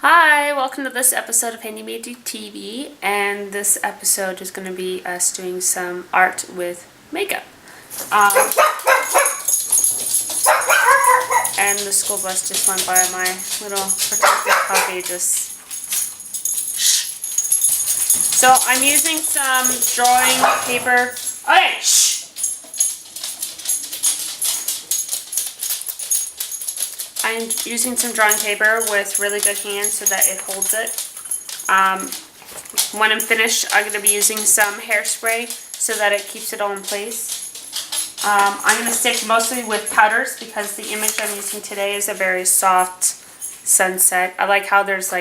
Hi, welcome to this episode of Handymade TV, and this episode is going to be us doing some art with makeup. And the school bus just went by. My little protective puppy just... So I'm using some drawing paper. Okay, shh! I'm using some drawing paper with really good hands so that it holds it. When I'm finished, I'm going to be using some hairspray so that it keeps it all in place. I'm going to stick mostly with powders because the image I'm using today is a very soft sunset. I like how there's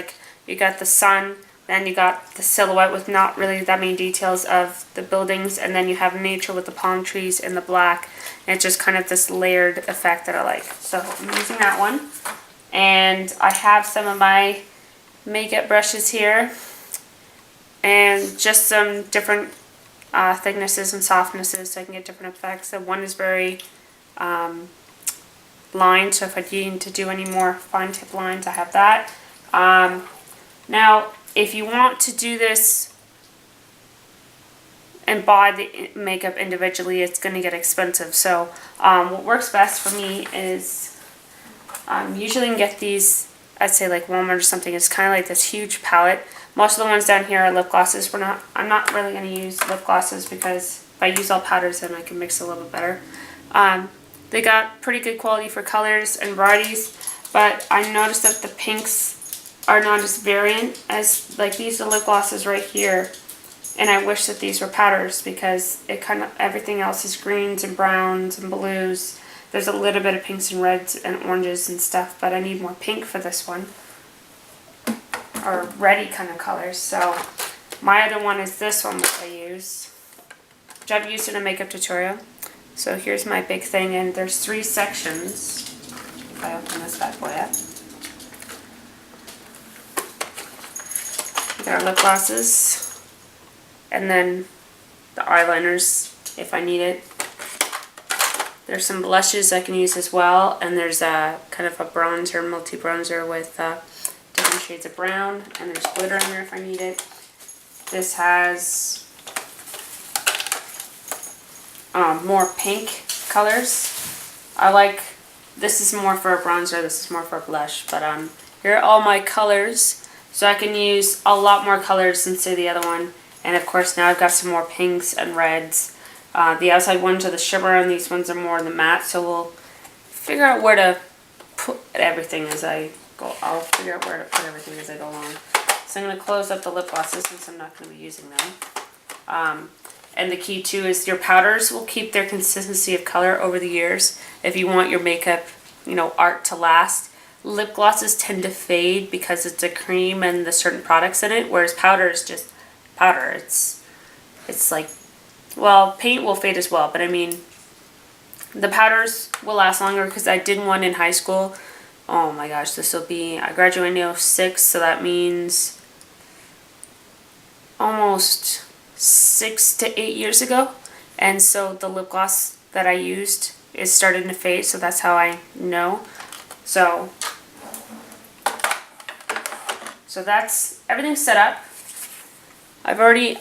you got the sun, then you got the silhouette with not really that many details of the buildings, and then you have nature with the palm trees and the black. And it's just kind of this layered effect that I like. So I'm using that one. And I have some of my makeup brushes here. And just some different thicknesses and softnesses so I can get different effects. So one is very lined, so if I need to do any more fine tip lines, I have that. Now, if you want to do this and buy the makeup individually, it's going to get expensive. So what works best for me is usually you can get these, I'd say like Walmart or something. It's kind of like this huge palette. Most of the ones down here are lip glosses. I'm not really going to use lip glosses because if I use all powders then I can mix a little bit better. They got pretty good quality for colors and varieties, but I noticed that the pinks are not as variant as like these are lip glosses right here. And I wish that these were powders because it kind of everything else is greens and browns and blues. There's a little bit of pinks and reds and oranges and stuff, but I need more pink for this one. Or reddy kind of colors. So my other one is this one that I use, which I've used in a makeup tutorial. So here's my big thing, and there's 3 sections. If I open this bad boy up. There are lip glosses. And then the eyeliners, if I need it. There's some blushes I can use as well. And there's a kind of a bronzer, multi-bronzer with different shades of brown. And there's glitter in there if I need it. This has more pink colors. This is more for a bronzer, this is more for a blush. But here are all my colors. So I can use a lot more colors than say the other one. And of course now I've got some more pinks and reds. The outside ones are the shimmer and these ones are more the matte. So we'll figure out where to put everything as I go. I'll figure out where to put everything as I go along. So I'm going to close up the lip glosses since I'm not going to be using them. And the key too is your powders will keep their consistency of color over the years. If you want your makeup, art to last. Lip glosses tend to fade because it's a cream and the certain products in it, whereas powder is just powder. It's like, well, paint will fade as well, but I mean, the powders will last longer because I did one in high school. Oh my gosh, I graduated in 06, so that means almost 6 to 8 years ago. And so the lip gloss that I used is starting to fade, so that's how I know. So that's everything's set up. I've already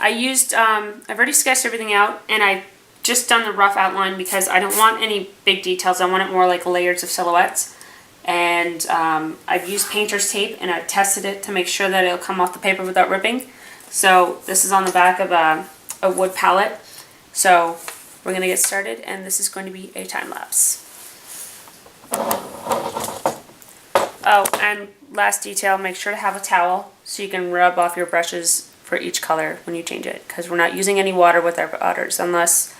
sketched everything out, and I've just done the rough outline because I don't want any big details. I want it more like layers of silhouettes. And I've used painter's tape, and I've tested it to make sure that it'll come off the paper without ripping. So this is on the back of a wood palette. So we're going to get started, and this is going to be a time lapse. Oh, and last detail, make sure to have a towel so you can rub off your brushes for each color when you change it, because we're not using any water with our powders unless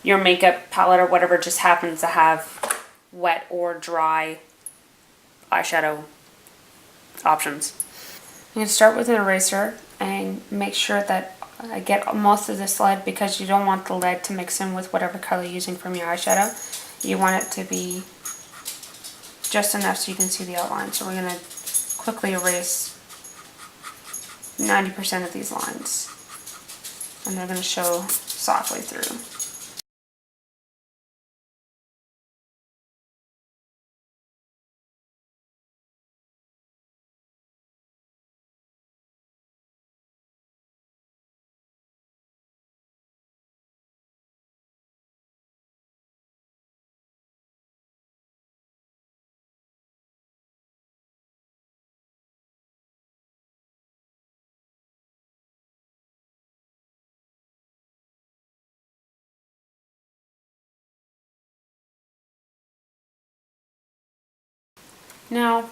your makeup palette or whatever just happens to have wet or dry eyeshadow options. I'm going to start with an eraser and make sure that I get most of this lead, because you don't want the lead to mix in with whatever color you're using from your eyeshadow. You want it to be just enough so you can see the outline. So we're going to quickly erase 90% of these lines, and they're going to show softly through. Now,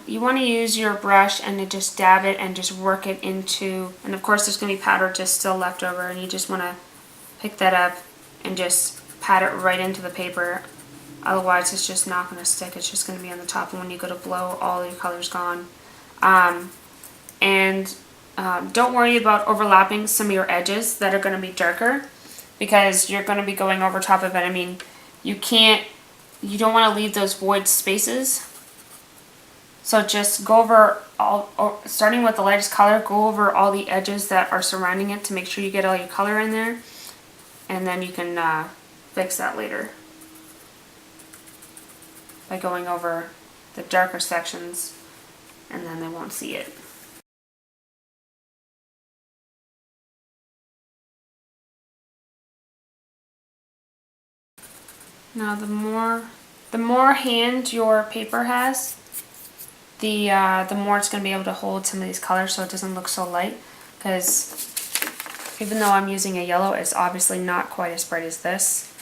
you want to use your brush and to just dab it and just work it into, and of course there's going to be powder just still left over, and you just want to pick that up and just pat it right into the paper. Otherwise it's just not going to stick. It's just going to be on the top, and when you go to blow, all your color's gone. Don't worry about overlapping some of your edges that are going to be darker, because you're going to be going over top of it. I mean, you don't want to leave those void spaces. So just go over starting with the lightest color, go over all the edges that are surrounding it to make sure you get all your color in there, and then you can fix that later by going over the darker sections, and then they won't see it. Now the more hand your paper has, the more it's going to be able to hold some of these colors so it doesn't look so light, because even though I'm using a yellow, it's obviously not quite as bright as this.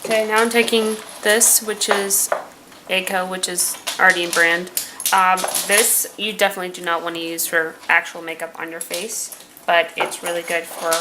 Okay, now I'm taking this, which is Eco, which is already in brand. This you definitely do not want to use for actual makeup on your face, but it's really good for